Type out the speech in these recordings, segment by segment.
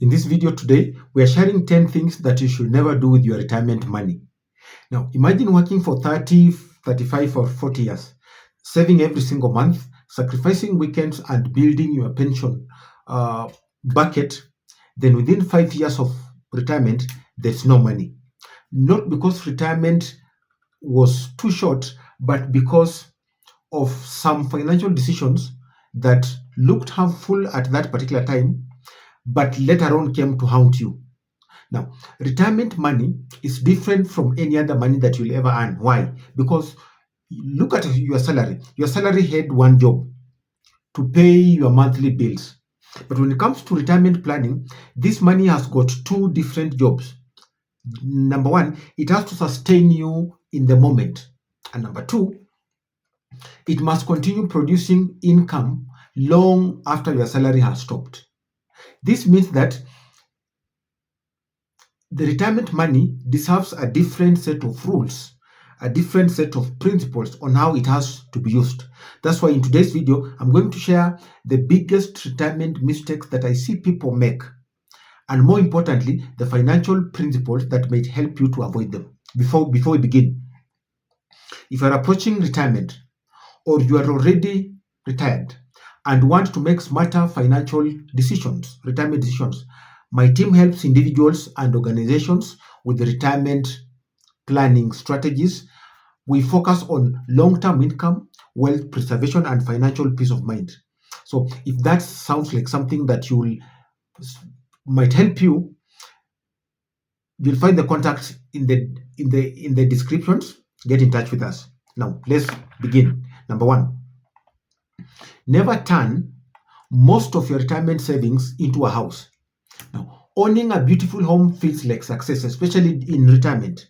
In this video today, we are sharing 10 things that you should never do with your retirement money. Now, imagine working for 30, 35, or 40 years, saving every single month, sacrificing weekends, and building your pension bucket. Then, within 5 years of retirement, there's no money. Not because retirement was too short, but because of some financial decisions that looked harmful at that particular time, but later on came to haunt you. Now, retirement money is different from any other money that you'll ever earn. Why? Because look at your salary. Your salary had one job, to pay your monthly bills. But when it comes to retirement planning, this money has got two different jobs. Number one, it has to sustain you in the moment. And number two, it must continue producing income long after your salary has stopped. This means that the retirement money deserves a different set of rules, a different set of principles on how it has to be used. That's why in today's video, I'm going to share the biggest retirement mistakes that I see people make, and more importantly, the financial principles that might help you to avoid them. Before we begin, if you're approaching retirement or you are already retired and want to make smarter financial decisions, retirement decisions, my team helps individuals and organizations with retirement planning strategies. We focus on long-term income, wealth preservation, and financial peace of mind. So if that sounds like something that might help you, you'll find the contacts in the descriptions. Get in touch with us. Now let's begin. Number one, never turn most of your retirement savings into a house. Now, owning a beautiful home feels like success, especially in retirement.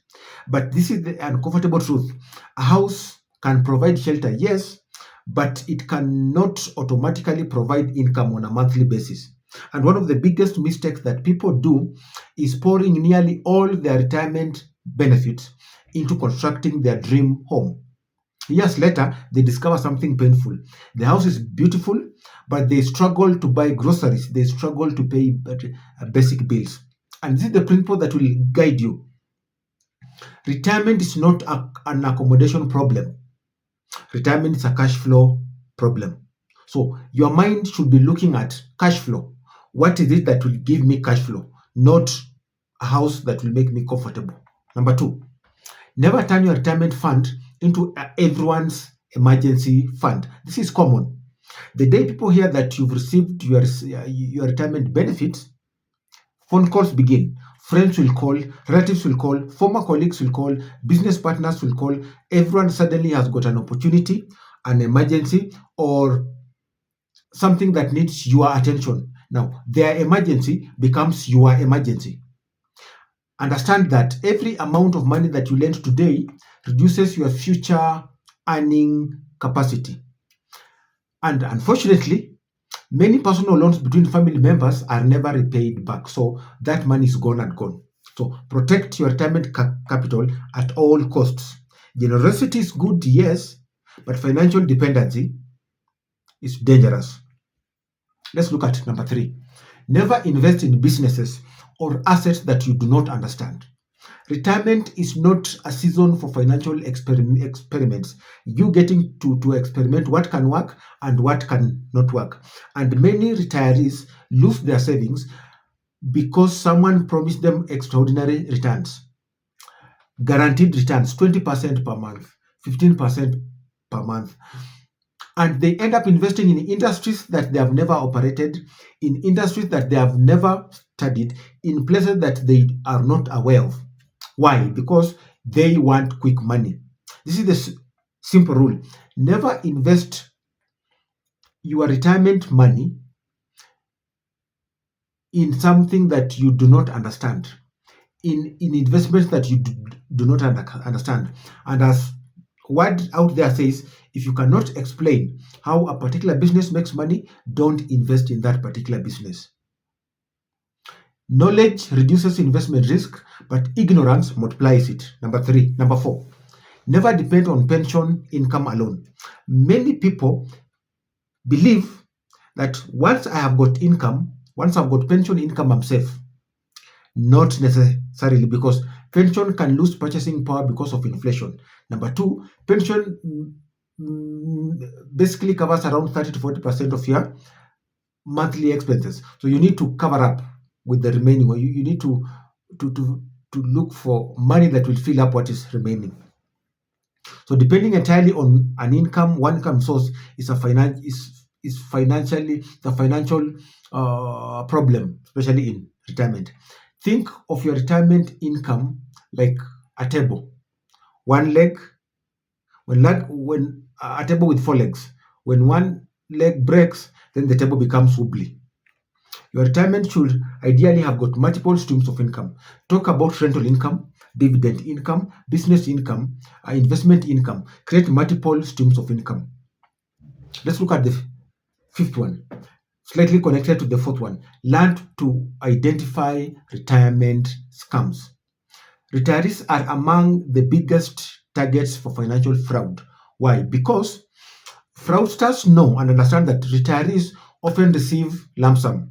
But this is the uncomfortable truth. A house can provide shelter, yes, but it cannot automatically provide income on a monthly basis. And one of the biggest mistakes that people do is pouring nearly all their retirement benefits into constructing their dream home. Years later, they discover something painful. The house is beautiful, but they struggle to buy groceries. They struggle to pay basic bills. And this is the principle that will guide you. Retirement is not an accommodation problem. Retirement is a cash flow problem. So your mind should be looking at cash flow. What is it that will give me cash flow, not a house that will make me comfortable? Number two, never turn your retirement fund into everyone's emergency fund. This is common. The day people hear that you've received your retirement benefits, phone calls begin. Friends will call, relatives will call, former colleagues will call, business partners will call. Everyone suddenly has got an opportunity, an emergency, or something that needs your attention. Now, their emergency becomes your emergency. Understand that every amount of money that you lend today reduces your future earning capacity. And unfortunately, many personal loans between family members are never repaid back. So that money is gone and gone. So protect your retirement capital at all costs. Generosity is good, yes, but financial dependency is dangerous. Let's look at number three. Never invest in businesses or assets that you do not understand. Retirement is not a season for financial experiments. You getting to experiment what can work and what can not work. And many retirees lose their savings because someone promised them extraordinary returns. Guaranteed returns, 20% per month, 15% per month. And they end up investing in industries that they have never operated, in industries that they have never studied, in places that they are not aware of. Why? Because they want quick money. This is the simple rule. Never invest your retirement money in something that you do not understand, in investments that you do not understand. And as word out there says, if you cannot explain how a particular business makes money, don't invest in that particular business. Knowledge reduces investment risk, but ignorance multiplies it. Number four, never depend on pension income alone. Many people believe that once I have got income, Once I've got pension income, I'm safe. Not necessarily, because pension can lose purchasing power because of inflation. Number two, pension basically covers around 30 to 40% of your monthly expenses. So you need to cover up with the remaining, or you need to, to, to look for money that will fill up what is remaining. So depending entirely on an income, one income source is financially the financial problem, especially in retirement. Think of your retirement income like a table. One leg, when a table with four legs, when one leg breaks, then the table becomes wobbly. Your retirement should ideally have got multiple streams of income. Talk about rental income, dividend income, business income, investment income. Create multiple streams of income. Let's look at the fifth one, slightly connected to the fourth one. Learn to identify retirement scams. Retirees are among the biggest targets for financial fraud. Why? Because fraudsters know and understand that retirees often receive lump sum.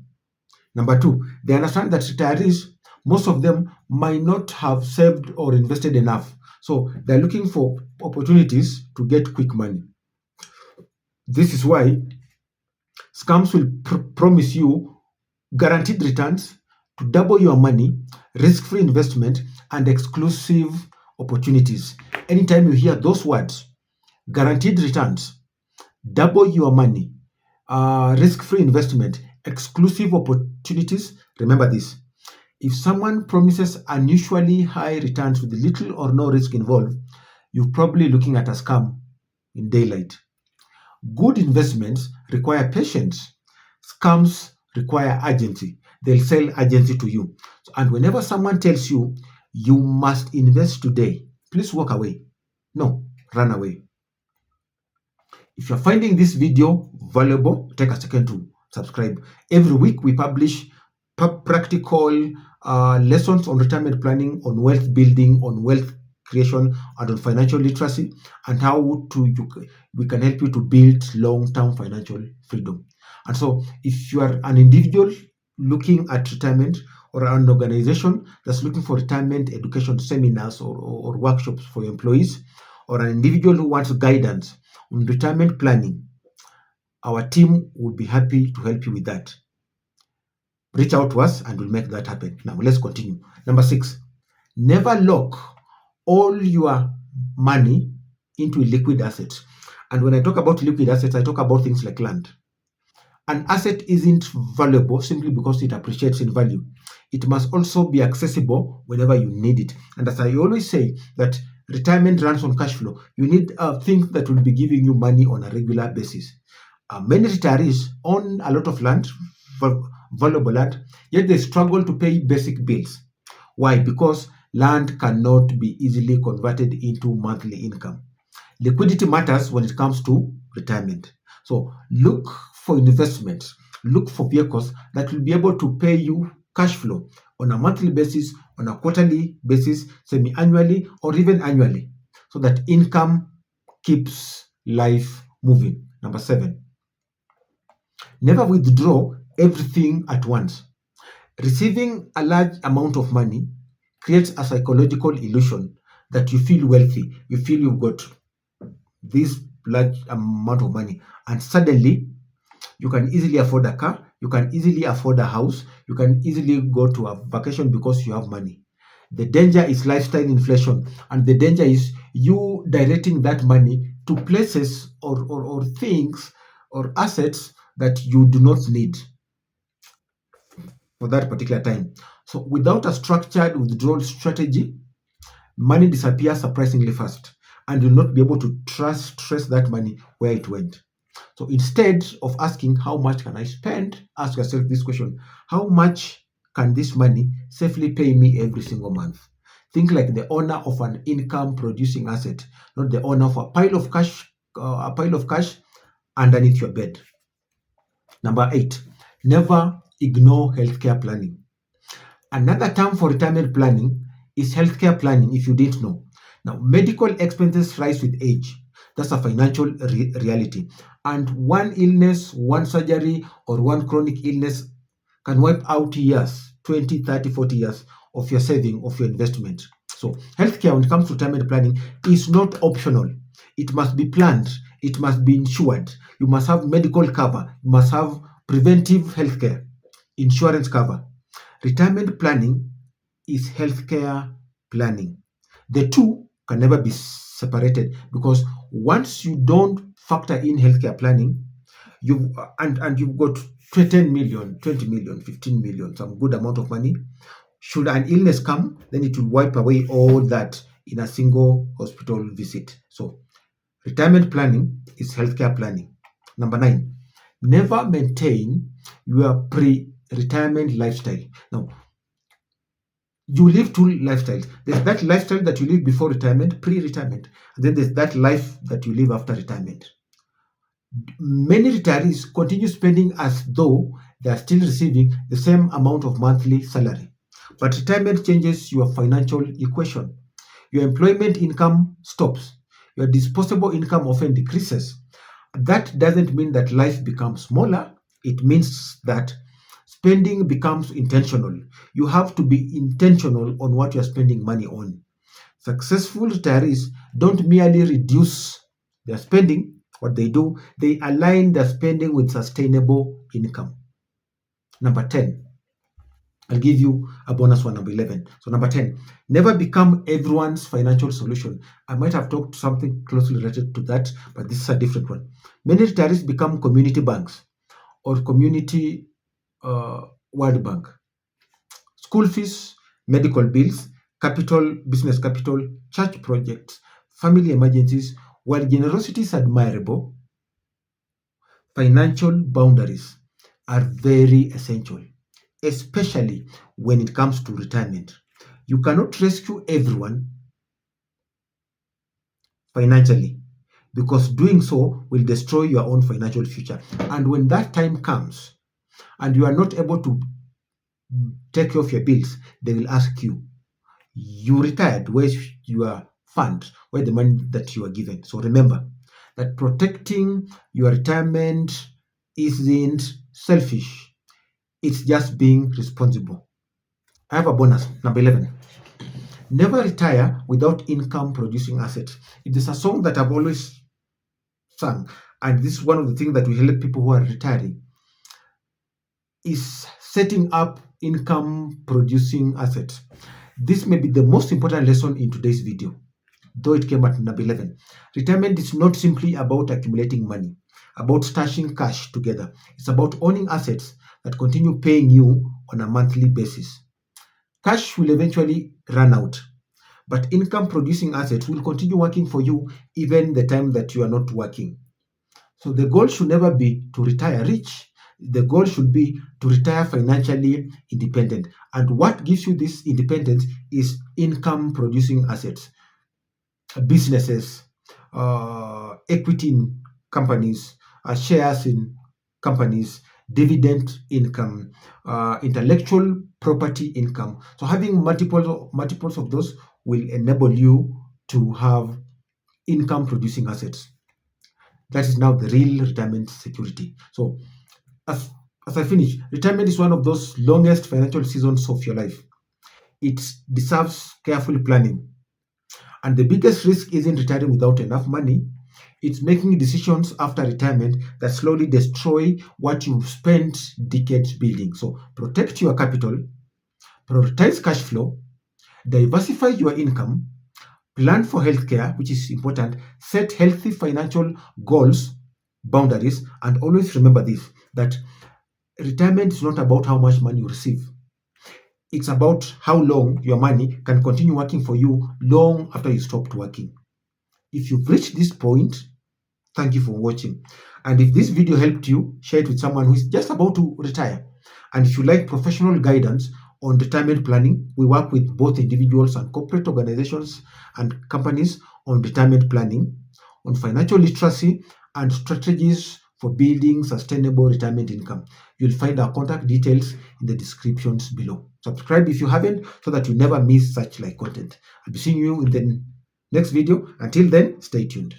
Number two, they understand that retirees, most of them might not have saved or invested enough. So they're looking for opportunities to get quick money. This is why scams will promise you guaranteed returns to double your money, risk free investment, and exclusive opportunities. Anytime you hear those words, guaranteed returns, double your money, risk free investment, exclusive opportunities, remember this. If someone promises unusually high returns with little or no risk involved, you're probably looking at a scam in daylight. Good investments require patience. Scams require urgency. They'll sell urgency to you. And whenever someone tells you, you must invest today, please walk away. No, run away. If you're finding this video valuable, take a second to subscribe. Every week we publish practical lessons on retirement planning, on wealth building, on wealth creation, and on financial literacy, and how we can help you to build long-term financial freedom. And so, if you are an individual looking at retirement, or an organization that's looking for retirement education seminars or workshops for employees, or an individual who wants guidance on retirement planning, our team would be happy to help you with that. Reach out to us and we'll make that happen. Now, let's continue. Number 6, never lock all your money into liquid assets. And when I talk about liquid assets, I talk about things like land. An asset isn't valuable simply because it appreciates in value. It must also be accessible whenever you need it. And as I always say, that retirement runs on cash flow. You need things that will be giving you money on a regular basis. Many retirees own a lot of land, valuable land, yet they struggle to pay basic bills. Why? Because land cannot be easily converted into monthly income. Liquidity matters when it comes to retirement. So look for investments, look for vehicles that will be able to pay you cash flow on a monthly basis, on a quarterly basis, semi-annually, or even annually, so that income keeps life moving. Number 7, never withdraw everything at once. Receiving a large amount of money creates a psychological illusion that you feel wealthy, you feel you've got this large amount of money, and suddenly you can easily afford a car, you can easily afford a house, you can easily go to a vacation because you have money. The danger is lifestyle inflation, and the danger is you directing that money to places or things or assets that you do not need for that particular time. So without a structured withdrawal strategy, money disappears surprisingly fast, and you'll not be able to trace that money where it went. So instead of asking how much can I spend, ask yourself this question: how much can this money safely pay me every single month? Think like the owner of an income producing asset, not the owner of a pile of cash underneath your bed. Number 8, never ignore healthcare planning. Another term for retirement planning is healthcare planning, if you didn't know. Now, medical expenses rise with age. That's a financial reality. And one illness, one surgery, or one chronic illness can wipe out years, 20, 30, 40 years of your saving, of your investment. So healthcare, when it comes to retirement planning, is not optional. It must be planned. It must be insured. You must have medical cover. You must have preventive healthcare, insurance cover. Retirement planning is healthcare planning. The two can never be separated, because once you don't factor in healthcare planning, you've got 10 million, 20 million, 15 million, some good amount of money. Should an illness come, then it will wipe away all that in a single hospital visit. So retirement planning is healthcare planning. Number 9, never maintain your pre-retirement lifestyle. Now, you live two lifestyles. There's that lifestyle that you live before retirement, pre-retirement, and then there's that life that you live after retirement. Many retirees continue spending as though they are still receiving the same amount of monthly salary. But retirement changes your financial equation. Your employment income stops. Your disposable income often decreases. That doesn't mean that life becomes smaller. It means that spending becomes intentional. You have to be intentional on what you're spending money on. Successful retirees don't merely reduce their spending. What they do, they align their spending with sustainable income. Number 10, I'll give you a bonus one, number 11. So, number 10, never become everyone's financial solution. I might have talked something closely related to that, but this is a different one. Many retirees become community banks or community World Bank. School fees, medical bills, capital, business capital, church projects, family emergencies. While generosity is admirable, financial boundaries are very essential, especially when it comes to retirement. You cannot rescue everyone financially, because doing so will destroy your own financial future. And when that time comes and you are not able to take care of your bills, they will ask you, you retired, where's your fund, where the money that you are given? So remember that protecting your retirement isn't selfish, it's just being responsible. I have a bonus, number 11. Never retire without income producing assets. It is a song that I've always sung, and this is one of the things that we help people who are retiring, is setting up income producing assets. This may be the most important lesson in today's video, though it came at number 11. Retirement is not simply about accumulating money, about stashing cash together. It's about owning assets that continue paying you on a monthly basis. Cash will eventually run out, but income producing assets will continue working for you even the time that you are not working. So the goal should never be to retire rich. The goal should be to retire financially independent. And what gives you this independence is income producing assets, businesses, equity in companies, shares in companies, dividend income, intellectual property income. So having multiples of those will enable you to have income producing assets. That is now the real retirement security. So as, as I finish, retirement is one of those longest financial seasons of your life. It deserves careful planning. And the biggest risk isn't retiring without enough money. It's making decisions after retirement that slowly destroy what you've spent decades building. So protect your capital, prioritize cash flow, diversify your income, plan for healthcare, which is important, set healthy financial goals, boundaries, and always remember this, that retirement is not about how much money you receive. It's about how long your money can continue working for you long after you stopped working. If you've reached this point, thank you for watching. And if this video helped you, share it with someone who is just about to retire. And if you like professional guidance on retirement planning, we work with both individuals and corporate organizations and companies on retirement planning, on financial literacy, and strategies for building sustainable retirement income. You'll find our contact details in the descriptions below. Subscribe if you haven't, so that you never miss such like content. I'll be seeing you in the next video. Until then, stay tuned.